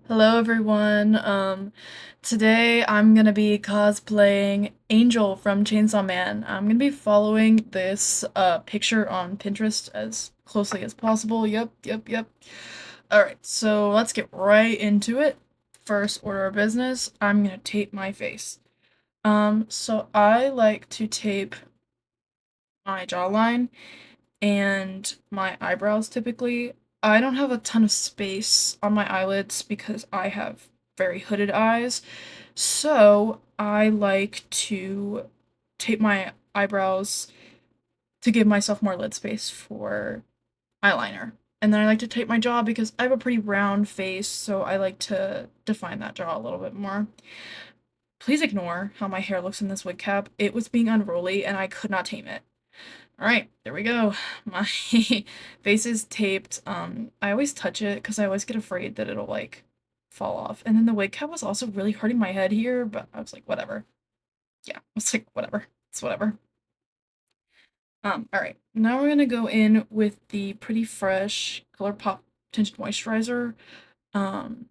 Hello everyone. Today I'm gonna be cosplaying Angel from Chainsaw Man. I'm gonna be following this picture on Pinterest as closely as possible. Yep. Alright, so let's get right into it. First order of business, I'm gonna tape my face. So I like to tape my jawline and my eyebrows typically. I don't have a ton of space on my eyelids because I have very hooded eyes. So I like to tape my eyebrows to give myself more lid space for eyeliner. And then I like to tape my jaw because I have a pretty round face, so I like to define that jaw a little bit more. Please ignore how my hair looks in this wig cap. It was being unruly and I could not tame it. Alright, there we go. My face is taped. I always touch it because I always get afraid that it'll, like, fall off. And then the wig cap was also really hurting my head here, but I was like, whatever. Yeah, I was like, whatever. It's whatever. Alright. Now we're gonna go in with the Pretty Fresh ColourPop Tinted Moisturizer. Um,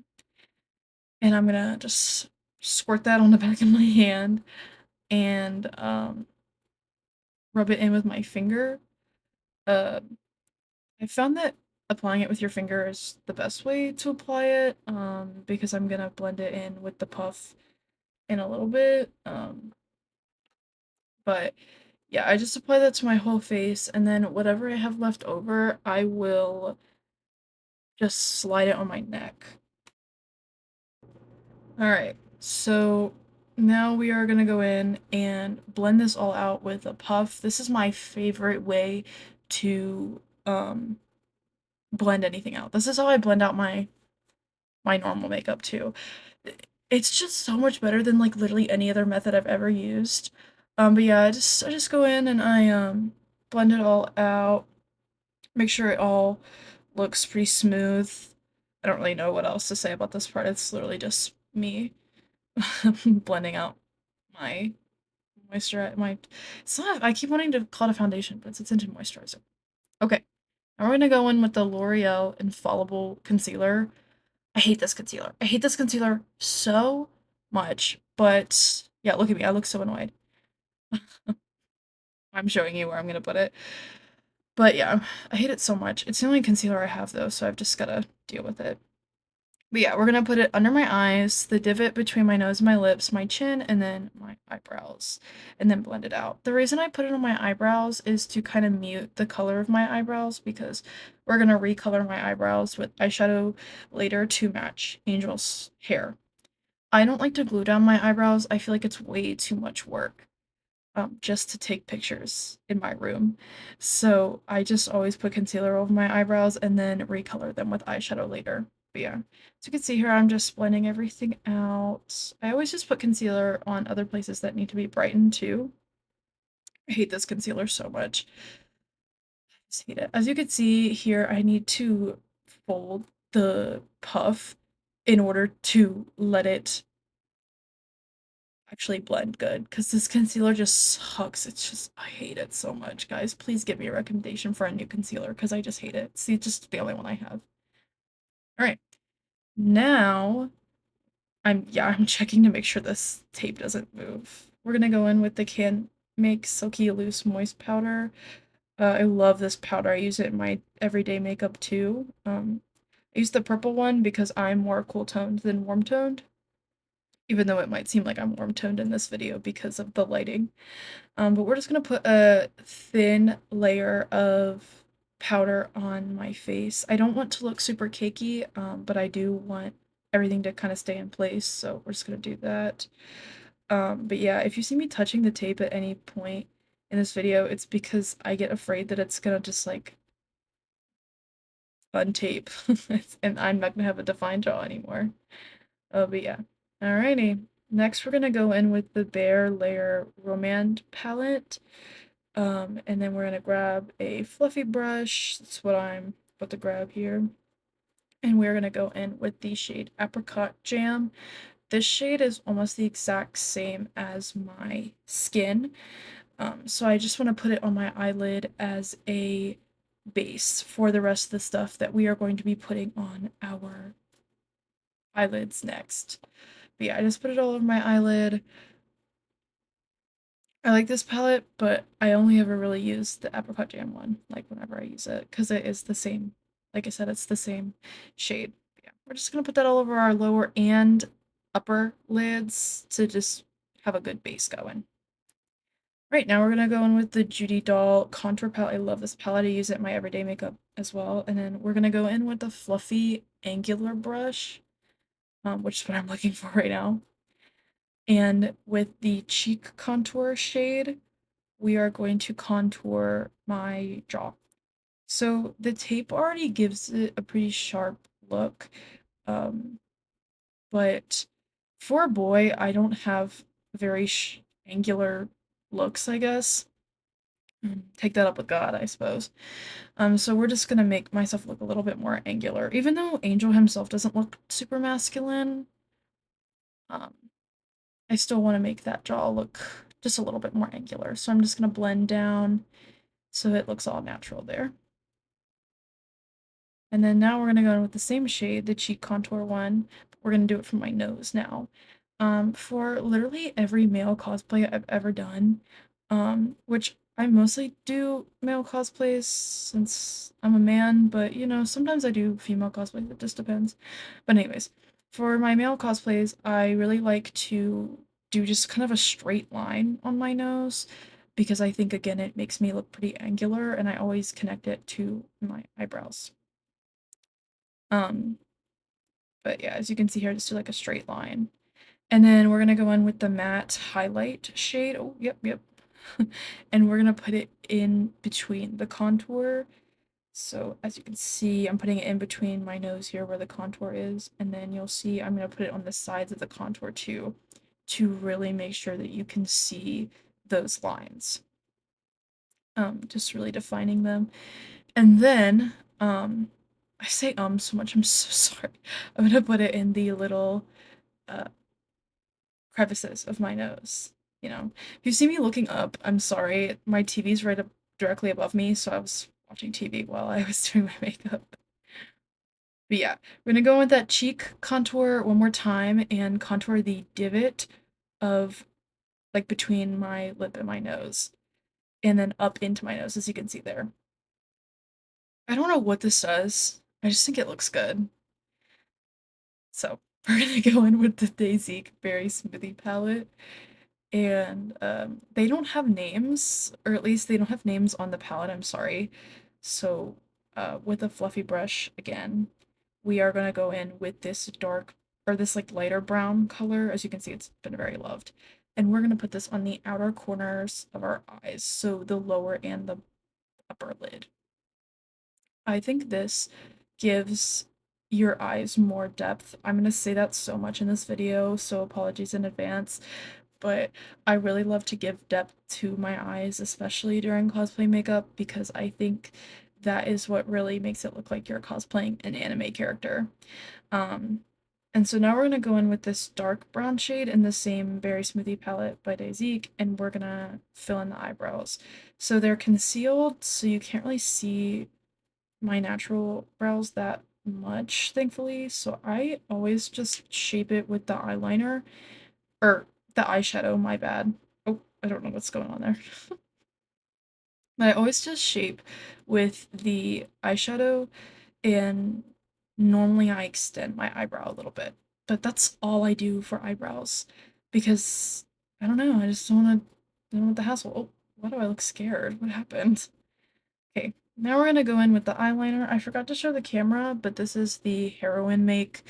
and I'm gonna just squirt that on the back of my hand and, rub it in with my finger. Uh, I found that applying it with your finger is the best way to apply it, because I'm gonna blend it in with the puff in a little bit. But yeah, I just apply that to my whole face, and then whatever I have left over, I will just slide it on my neck. Alright, so now we are gonna go in and blend this all out with a puff. This is my favorite way to blend anything out. This is how I blend out my normal makeup too. It's just so much better than like literally any other method I've ever used. But yeah, I just go in and I blend it all out, make sure it all looks pretty smooth. I don't really know what else to say about this part. It's literally just me blending out my it's not, I keep wanting to call it a foundation, but it's a tinted moisturizer. Okay. Now we're gonna go in with the L'Oreal Infallible Concealer. I hate this concealer. I hate this concealer so much. But yeah, look at me. I look so annoyed. I'm showing you where I'm gonna put it. But yeah, I hate it so much. It's the only concealer I have though, so I've just gotta deal with it. But yeah, we're gonna put it under my eyes, the divot between my nose and my lips, my chin, and then my eyebrows, and then blend it out. The reason I put it on my eyebrows is to kind of mute the color of my eyebrows because we're gonna recolor my eyebrows with eyeshadow later to match Angel's hair. I don't like to glue down my eyebrows. I feel like it's way too much work, just to take pictures in my room. So I just always put concealer over my eyebrows and then recolor them with eyeshadow later. But yeah, as you can see here, I'm just blending everything out. I always just put concealer on other places that need to be brightened too. I hate this concealer so much. I just hate it. As you can see here, I need to fold the puff in order to let it actually blend good because this concealer just sucks. It's just, I hate it so much, guys. Please give me a recommendation for a new concealer because I just hate it. See, it's just the only one I have. All right, now I'm checking to make sure this tape doesn't move. We're gonna go in with the Can Make Silky Loose Moist Powder. I love this powder. I use it in my everyday makeup too. I use the purple one because I'm more cool toned than warm toned, even though it might seem like I'm warm toned in this video because of the lighting. But we're just gonna put a thin layer of powder on my face. I don't want to look super cakey, but I do want everything to kind of stay in place, so we're just gonna do that. But yeah, if you see me touching the tape at any point in this video, it's because I get afraid that it's gonna just like untape, and I'm not gonna have a defined jaw anymore. But yeah. Alrighty. Next, we're gonna go in with the Bare Layer Romand palette. And then we're gonna grab a fluffy brush. That's what I'm about to grab here. And we're gonna go in with the shade Apricot Jam. This shade is almost the exact same as my skin. So I just want to put it on my eyelid as a base for the rest of the stuff that we are going to be putting on our eyelids next. But yeah, I just put it all over my eyelid. I like this palette, but I only ever really use the apricot jam one, like whenever I use it, because it is the same. Like I said, it's the same shade. But yeah, we're just gonna put that all over our lower and upper lids to just have a good base going. Right, now we're gonna go in with the Judy Doll contour palette. I love this palette. I use it in my everyday makeup as well. And then we're gonna go in with the fluffy angular brush, which is what I'm looking for right now. And with the cheek contour shade, we are going to contour my jaw. So the tape already gives it a pretty sharp look, um, but for a boy, I don't have very angular looks, I guess. Take that up with God, I suppose. So we're just gonna make myself look a little bit more angular. Even though Angel himself doesn't look super masculine, um, I still want to make that jaw look just a little bit more angular. So I'm just gonna blend down so it looks all natural there. And then now we're gonna go in with the same shade, the cheek contour one. We're gonna do it for my nose now. For literally every male cosplay I've ever done, which I mostly do male cosplays since I'm a man, but you know, sometimes I do female cosplays, it just depends. But anyways, for my male cosplays, I really like to do just kind of a straight line on my nose because I think again it makes me look pretty angular and I always connect it to my eyebrows. Um, but yeah, as you can see here, just do like a straight line. And then we're gonna go in with the matte highlight shade. Oh, yep, yep. And we're gonna put it in between the contour. So as you can see, I'm putting it in between my nose here where the contour is. And then you'll see I'm gonna put it on the sides of the contour too, to really make sure that you can see those lines. Just really defining them. And then, I say so much, I'm so sorry. I'm gonna put it in the little uh, crevices of my nose. You know, if you see me looking up, I'm sorry. My TV's right up directly above me, so I was watching TV while I was doing my makeup. But yeah, we're gonna go with that cheek contour one more time and contour the divot of like between my lip and my nose, and then up into my nose, as you can see there. I don't know what this does. I just think it looks good. So we're gonna go in with the Daisy Berry Smoothie palette. And they don't have names, or at least they don't have names on the palette, I'm sorry. So with a fluffy brush again, we are gonna go in with this dark, or this like lighter brown color. As you can see, it's been very loved. And we're gonna put this on the outer corners of our eyes, so the lower and the upper lid. I think this gives your eyes more depth. I'm gonna say that so much in this video, so apologies in advance, but I really love to give depth to my eyes, especially during cosplay makeup, because I think that is what really makes it look like you're cosplaying an anime character. Um, and so now we're gonna go in with this dark brown shade in the same Berry Smoothie palette by Daisy, and we're gonna fill in the eyebrows. So they're concealed, so you can't really see my natural brows that much, thankfully. So I always just shape it with the eyeliner, or the eyeshadow, my bad. Oh, I don't know what's going on there. But I always just shape with the eyeshadow, and normally I extend my eyebrow a little bit. But that's all I do for eyebrows because I don't know, I just don't want the hassle. Oh, why do I look scared? What happened? Okay, now we're gonna go in with the eyeliner. I forgot to show the camera, but this is the Heroine Make,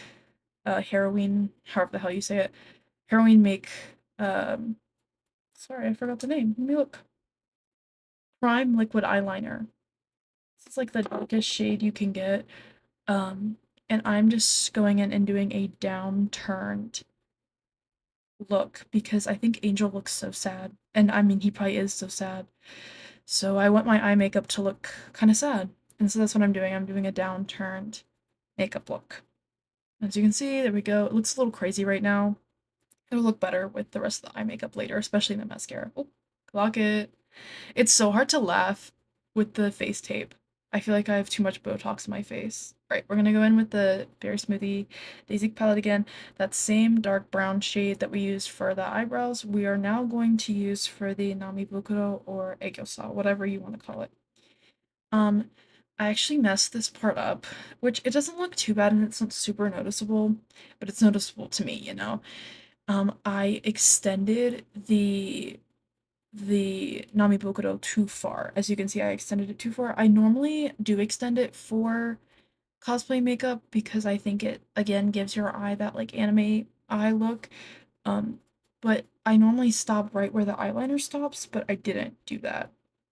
Heroine, however the hell you say it, Heroine Make, um, sorry, I forgot the name. Let me look. Prime Liquid Eyeliner. This is like the darkest shade you can get. Um, and I'm just going in and doing a downturned look because I think Angel looks so sad. And I mean, he probably is so sad. So I want my eye makeup to look kind of sad. And so that's what I'm doing. I'm doing a downturned makeup look. As you can see, there we go. It looks a little crazy right now. It'll look better with the rest of the eye makeup later, especially the mascara. Oh, clock it. It's so hard to laugh with the face tape. I feel like I have too much Botox in my face. Right, we're gonna go in with the Berry Smoothie Daisy palette again. That same dark brown shade that we used for the eyebrows, we are now going to use for the Nami Bukuro or Aegyosa, whatever you want to call it. Um, I actually messed this part up, which it doesn't look too bad and it's not super noticeable, but it's noticeable to me, you know. I extended the Nami Bukuro too far. As you can see, I extended it too far. I normally do extend it for cosplay makeup because I think it again gives your eye that like anime eye look. Um, but I normally stop right where the eyeliner stops, but I didn't do that.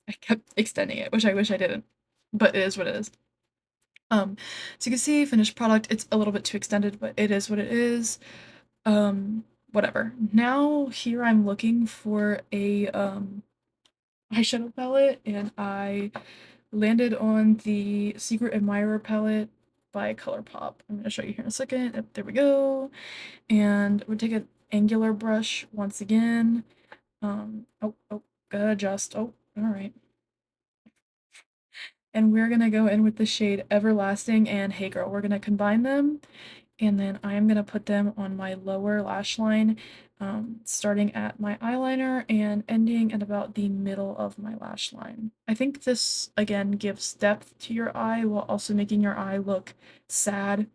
I kept extending it, which I wish I didn't. But it is what it is. So you can see finished product. It's a little bit too extended, but it is what it is. Whatever. Now here I'm looking for a eyeshadow palette, and I landed on the Secret Admirer palette by ColourPop. I'm gonna show you here in a second. Yep, there we go. And we'll take an angular brush once again. Oh, gotta adjust. Oh, all right. And we're gonna go in with the shade Everlasting and Hey Girl. We're gonna combine them, and then I am gonna put them on my lower lash line, starting at my eyeliner and ending at about the middle of my lash line. I think this, again, gives depth to your eye while also making your eye look sad,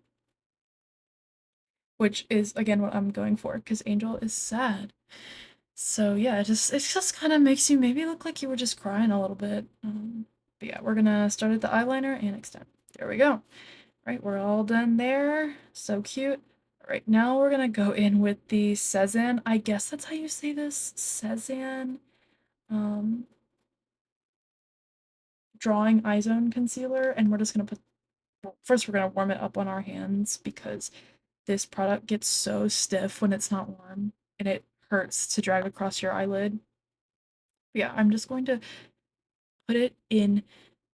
which is, again, what I'm going for, because Angel is sad. So yeah, it just kind of makes you maybe look like you were just crying a little bit. But yeah, we're gonna start at the eyeliner and extend. There we go. Right, we're all done there. So cute. All right, now we're gonna go in with the Cezanne. I guess that's how you say this. Cezanne. Um, Drawing Eye Zone Concealer, and we're just gonna put. Well, first, we're gonna warm it up on our hands because this product gets so stiff when it's not warm, and it hurts to drag across your eyelid. But yeah, I'm just going to put it in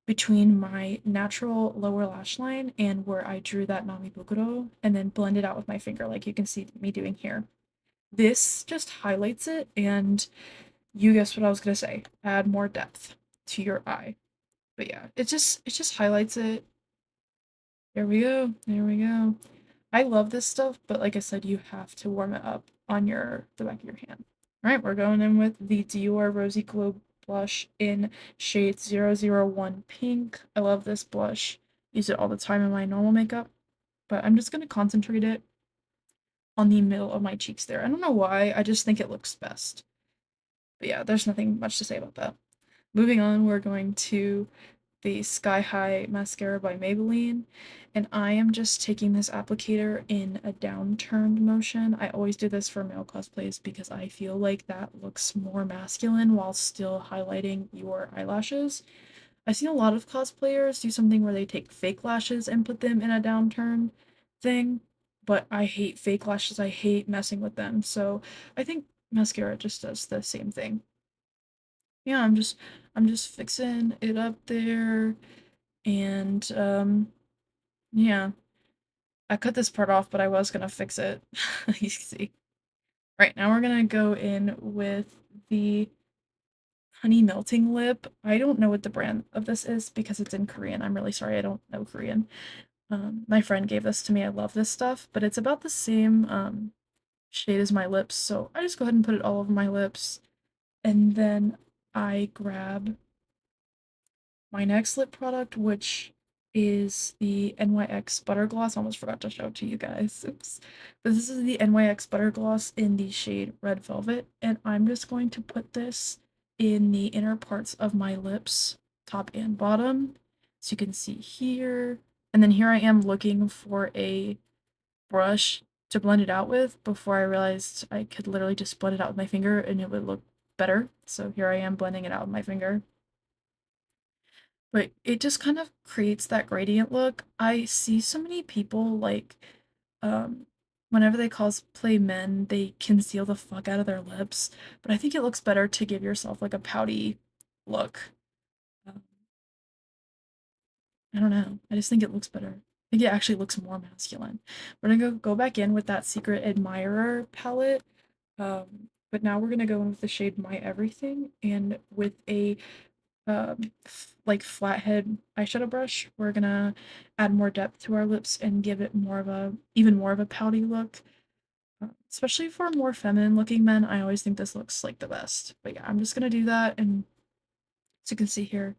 between my natural lower lash line and where I drew that Nami Bukuro, and then blend it out with my finger like you can see me doing here. This just highlights it, and you guessed what I was gonna say. Add more depth to your eye. But yeah, it just highlights it. There we go. There we go. I love this stuff, but like I said, you have to warm it up on the back of your hand. All right, we're going in with the Dior Rosy Glow blush in shade 001 Pink. I love this blush. Use it all the time in my normal makeup, but I'm just going to concentrate it on the middle of my cheeks there. I don't know why, I just think it looks best. But yeah, there's nothing much to say about that. Moving on, we're going to the Sky High mascara by Maybelline, and I am just taking this applicator in a downturned motion. I always do this for male cosplays because I feel like that looks more masculine while still highlighting your eyelashes. I've seen a lot of cosplayers do something where they take fake lashes and put them in a downturn thing, but I hate fake lashes. I hate messing with them. So I think mascara just does the same thing. Yeah, I'm just fixing it up there, and yeah. I cut this part off, but I was gonna fix it. You see. Right, now we're gonna go in with the honey melting lip. I don't know what the brand of this is because it's in Korean. I'm really sorry, I don't know Korean. My friend gave this to me. I love this stuff, but it's about the same shade as my lips, so I just go ahead and put it all over my lips, and then I grab my next lip product, which is the NYX Butter Gloss. I almost forgot to show it to you guys. Oops. But this is the NYX Butter Gloss in the shade Red Velvet, and I'm just going to put this in the inner parts of my lips, top and bottom. So you can see here. And then here I am looking for a brush to blend it out with before I realized I could literally just blend it out with my finger and it would look better. So here I am blending it out with my finger. But it just kind of creates that gradient look. I see so many people, like, um, whenever they cosplay men, they conceal the fuck out of their lips, but I think it looks better to give yourself, like, a pouty look. Um, I don't know, I just think it looks better. I think it actually looks more masculine. We're gonna go back in with that Secret Admirer palette, but now we're gonna go in with the shade My Everything, and with a like flathead eyeshadow brush. We're gonna add more depth to our lips and give it more of a even more of a pouty look. Especially for more feminine looking men, I always think this looks like the best. But yeah, I'm just gonna do that, and as you can see here,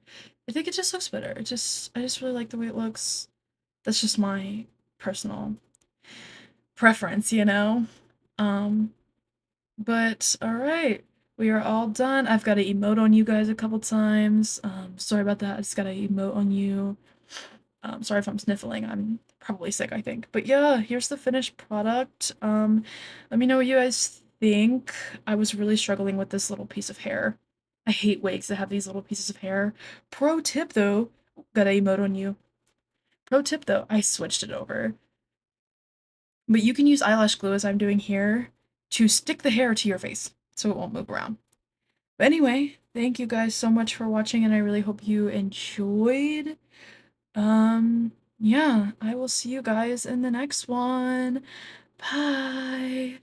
I think it just looks better. I just really like the way it looks. That's just my personal preference, you know? Um, but alright, we are all done. I've got to emote on you guys a couple times. Sorry about that. I just gotta emote on you. Sorry if I'm sniffling. I'm probably sick, I think. But yeah, here's the finished product. Let me know what you guys think. I was really struggling with this little piece of hair. I hate wigs that have these little pieces of hair. Pro tip though, gotta emote on you. Pro tip though, I switched it over. But you can use eyelash glue as I'm doing here to stick the hair to your face so it won't move around. But anyway, thank you guys so much for watching and I really hope you enjoyed. Yeah, I will see you guys in the next one. Bye.